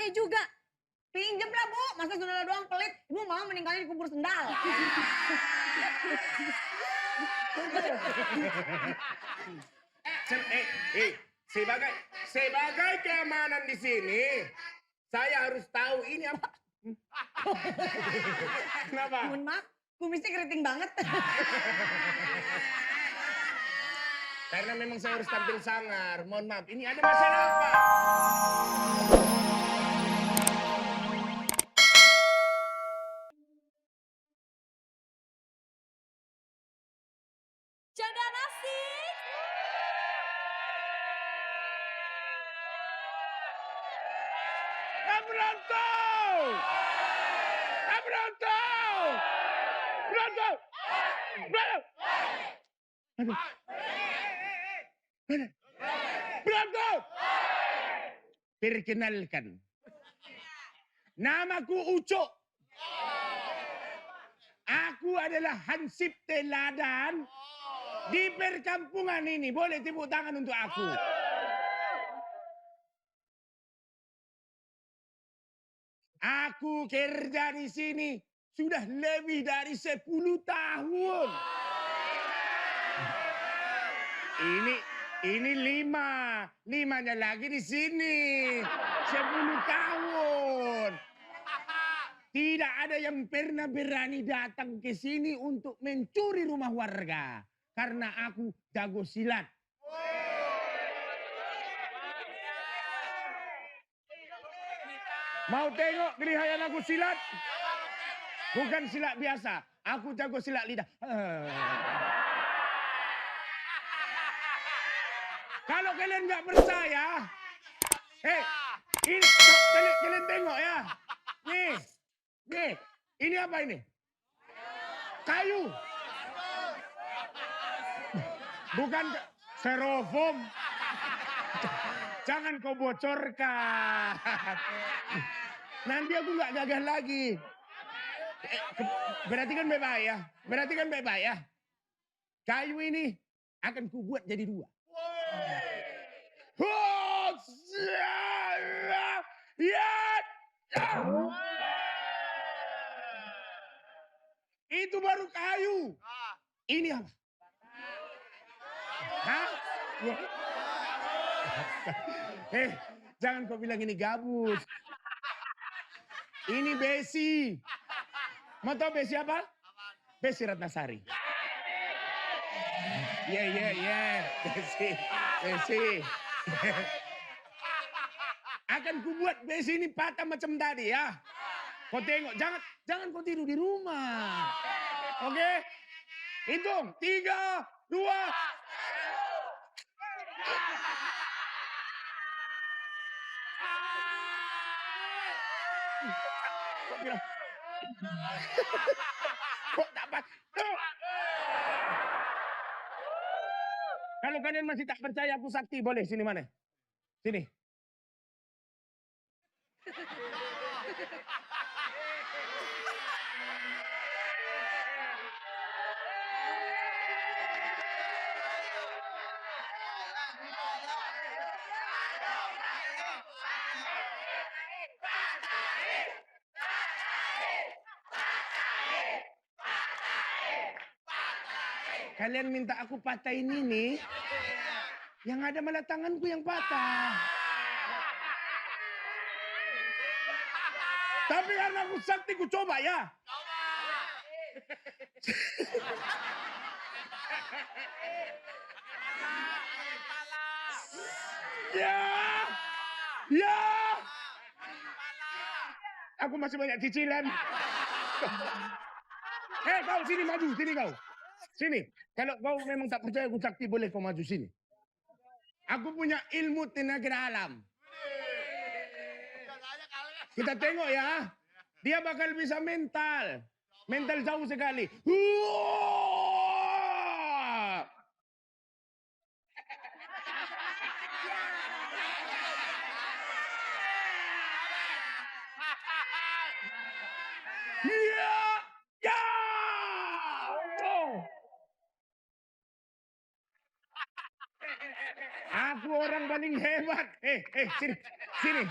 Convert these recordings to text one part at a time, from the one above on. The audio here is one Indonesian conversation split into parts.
saya juga. Pinjem lah Bu, masa sendal doang pelit. Ibu malah meninggalnya dikubur sendal. Sebagai keamanan di sini, saya harus tahu ini apa. Kenapa? Mohon maaf, kumisnya keriting banget. Karena memang saya harus tampil sangar. Mohon maaf, ini ada masalah apa? Canda nasi. Penonton! Penonton! Penonton! Penonton! Perkenalkan. Namaku Ucok. Aku adalah Hansip Teladan di perkampungan ini. Boleh tepuk tangan untuk aku. Aku kerja di sini sudah lebih dari 10 tahun. Ini 5. 5-nya lagi di sini. 10 tahun. Tidak ada yang pernah berani datang ke sini untuk mencuri rumah warga. Karena aku jago silat. Mau tengok kelihayan aku silat? Bukan silat biasa. Aku jago silat lidah. Kalau kalian nggak percaya, ini kalian tengok ya. Nih, ini apa ini? Kayu. Bukan styrofoam. Jangan kau bocorkan. Nanti aku nggak gagah lagi. Berarti kan baik-baik ya. Kayu ini akan kubuat jadi 2. Itu baru kayu. Ini apa? Hah? Jangan kau bilang ini gabus. Ini besi. Mau tahu besi apa? Besi Ratnasari. Besi. Akan kubuat besi ini patah macam tadi ya. Kau tengok, jangan kau tidur di rumah. Oke? Hitung, 3, 2. Kok dapat? Kalau kalian masih tak percaya aku sakti, boleh sini mana? Sini. Kalian minta aku patahin ini, yang ada malah tanganku yang patah. Tapi karena aku sakti, ku coba ya. Ya. Aku masih banyak cicilan. Kau sini maju, sini kau. Sini. Kalau kau memang tak percaya aku sakti, boleh kau maju sini. Aku punya ilmu tenaga dalam. Kita tengok ya. Dia bakal bisa mental. Mental jauh sekali. Aku orang paling hebat. Sini.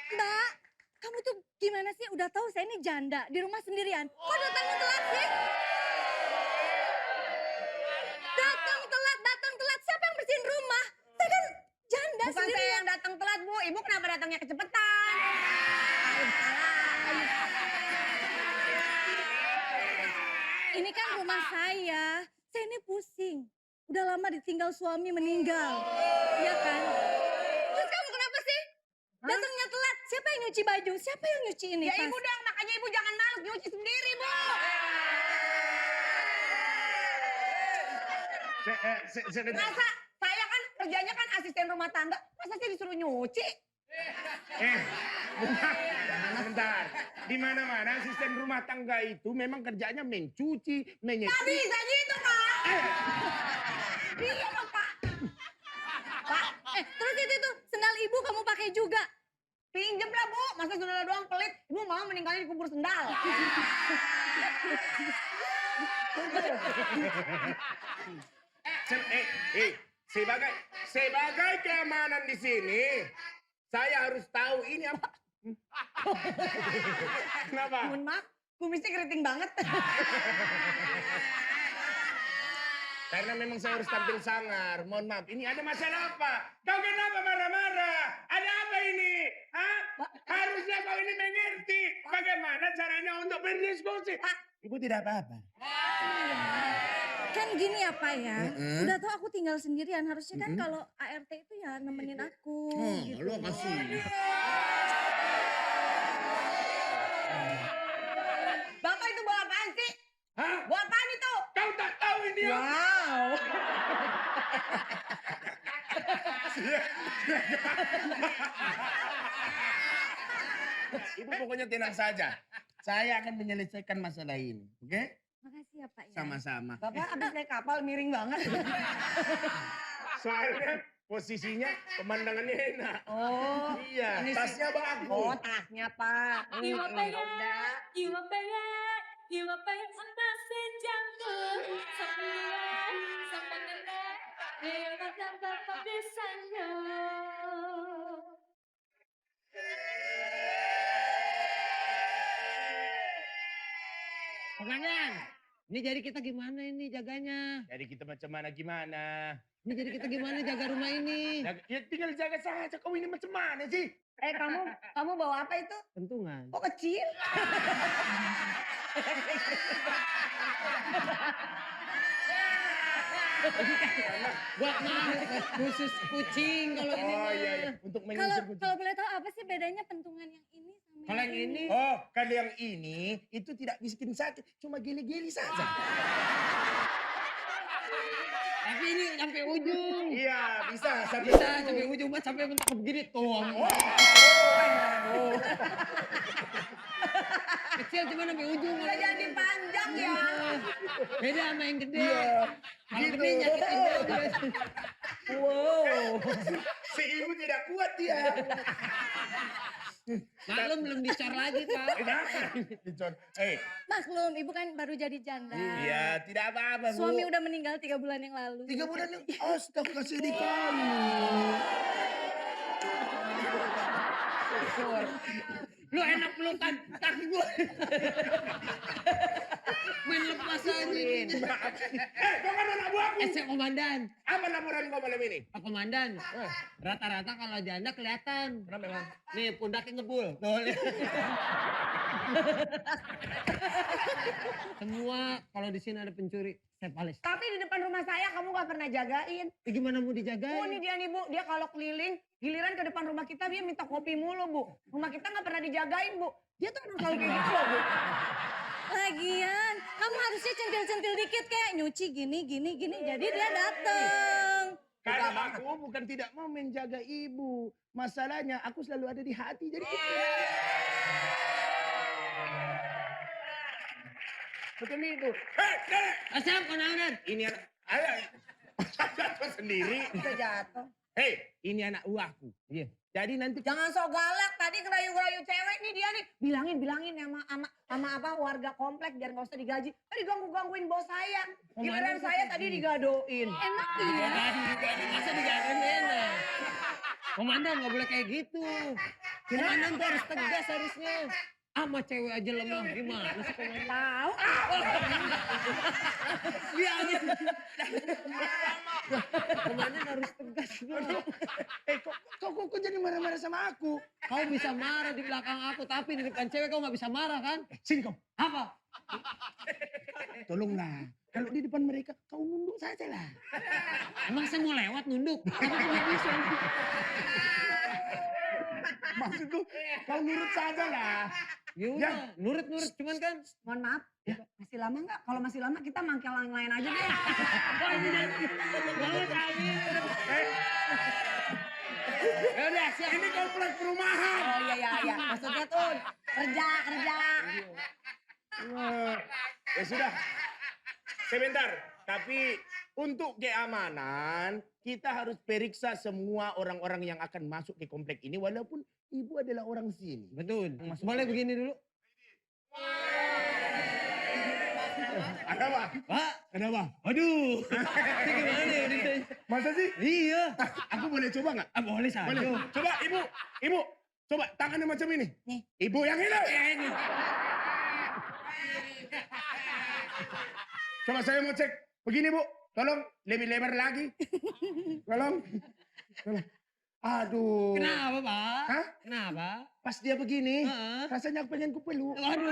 Mbak, kamu tuh gimana sih? Udah tahu saya ini janda di rumah sendirian. Kok datang telat sih? Datang telat. Siapa yang bersihin rumah? Saya kan janda Bukan saya sendirian. yang datang telat, Bu. Ibu kenapa datangnya kecepetan? Ini kan rumah saya. Saya ini pusing. Udah lama ditinggal suami meninggal. Iya kan? Terus kamu kenapa sih? Datangnya telat. Siapa yang nyuci baju? Siapa yang nyuci ini? Ya Pas? ibu dong, makanya ibu jangan malu nyuci sendiri, Bu. Masa saya kan kerjanya kan asisten rumah tangga, masa saya disuruh nyuci? Sebentar. Di mana-mana asisten rumah tangga itu memang kerjanya mencuci, Nggak menyetrika. bisa gitu, Pak. Iya, Pak. Pak, Terus itu sendal ibu kamu pakai juga. pinjem lah, Bu. Masa sendal doang pelit, ibu mau meninggalnya dikubur sendal. Sebagai keamanan di sini, saya harus tahu ini apa. Kenapa? Mohon maaf, kumisnya keriting banget. Karena memang saya harus tampil sangar. Mohon maaf, ini ada masalah apa? Kau kenapa marah-marah? Ada apa ini? Hah? Harusnya kau ini mengerti bagaimana caranya untuk berdiskusi. Ibu tidak apa-apa. Kan gini ya Pak ya, udah tau aku tinggal sendirian, harusnya kan kalau ART itu ya nemenin aku gitu. Lu kasih. Bapak itu bawa apaan sih? Hah? Bawa apaan itu? Kau tak tahu ini apa? Wow. Ibu pokoknya tenang saja. Saya akan menyelesaikan masalah ini. Oke? Makasih ya Pak ya. Sama-sama. Bapak abis naik kapal miring banget. Soalnya posisinya pemandangannya enak. Oh, Iya, ini sih- tasnya bagus. oh tasnya Pak. Iwa Udah. pengen, iwa sama sejangkut sembilan sama nenek, iwa tanpa pembisannya. Komandan, ini jadi kita gimana ini jaganya? Jadi kita macam mana gimana? Ini jadi kita gimana jaga rumah ini? Ya tinggal jaga saja. Kau ini macam mana sih? Kamu bawa apa itu? Pentungan. Kok kecil? Buat khusus kucing kalau ini Oh mah. iya, iya. Untuk Kalau menyisir kucing. kalau boleh tahu apa sih bedanya pentungan yang ini sama Kalau yang ini, Oh, kalau yang ini itu tidak bikin sakit, cuma geli-geli saja. tapi ini sampai ujung. Iya, bisa sampai Bisa sampai ujung, Mas, sampai mentok begini tuh. Kecil cuma sampai ujung. Nggak jadi panjang ya. Beda sama yang gede. Iya, Kalau gitu. gede nyakitin dia. Wow. Si ibu tidak kuat dia. Maklum belum dicor lagi, Pak. Dicor. Eh, Maklum, ibu kan baru jadi janda. iya, tidak apa-apa, Bu. Suami udah meninggal 3 bulan yang lalu. 3 bulan yang astaga sedih kali. Lu enak pelukan kaki gue. Main lepas aja. Kau kan anak buahku. Komandan. Apa laporan kau malam ini? Pak Komandan, rata-rata kalau janda kelihatan. Kenapa emang? Nih pundaknya ngebul. Tuh, lihat. Semua kalau di sini ada pencuri, saya palis. Tapi di depan rumah saya kamu gak pernah jagain. Gimana mau Oh ini dijagain? dia nih Bu, dia kalau keliling, giliran ke depan rumah kita dia minta kopi mulu Bu. Rumah kita gak pernah dijagain Bu. Dia tuh emang selalu kayak gitu loh Bu. Lagian, kamu harusnya centil-centil dikit kayak nyuci gini. Jadi dia dateng. Karena aku bukan tidak mau menjaga ibu. Masalahnya aku selalu ada di hati. Jadi Betul itu. Hei, Asap, Komandan. ini anak. Ayo. Jatuh sendiri. Bisa jatuh. Hei, ini anak uaku. Iya. Jadi nanti Jangan sok galak, tadi ngerayu-ngerayu cewek nih dia nih. Bilangin sama apa warga komplek biar nggak usah digaji. Tadi gangguin bos saya. Giliran saya tadi digadoin. Enak Iya. iya. Masa digadoin enak. Komandan nggak boleh kayak gitu. Komandan tuh harus tegas harusnya. Sama cewek aja lemah gimana sih komandan? Tahu? Iya aja. Komandan harus tegas dong. kok jadi marah-marah sama aku? Kau bisa marah di belakang aku, tapi di depan cewek kau nggak bisa marah kan? Sini kau. Apa? Tolonglah. Kalau di depan mereka kau nunduk saja lah. Emang saya mau lewat nunduk? Tapi kau nggak bisa. Maksudku kau nurut saja lah. Ya udah, nurut-nurut cuman kan. Mohon maaf, masih lama nggak? Kalau masih lama kita mangkel yang lain aja deh. Banget kali. Ya udah, ini komplek perumahan. Oh iya. Maksudnya tuh kerja. Ya sudah. Sebentar, tapi untuk keamanan kita harus periksa semua orang-orang yang akan masuk ke komplek ini walaupun ibu adalah orang sini. Betul. Boleh begini dulu? Ada apa? Pak, Ada apa? aduh. Ini gimana ya ditanya? Masa sih? Iya. Aku boleh coba nggak? Ah, boleh saja. Boleh. Coba ibu, coba tangannya macam ini. Nih. Ibu yang hilang. Ini. Coba saya mau cek. Begini Bu, tolong lebih lebar lagi. Tolong. Aduh. Kenapa, Pak? Hah? Kenapa? Pas dia begini, Heeh. rasanya aku pengen kupeluk. Aduh.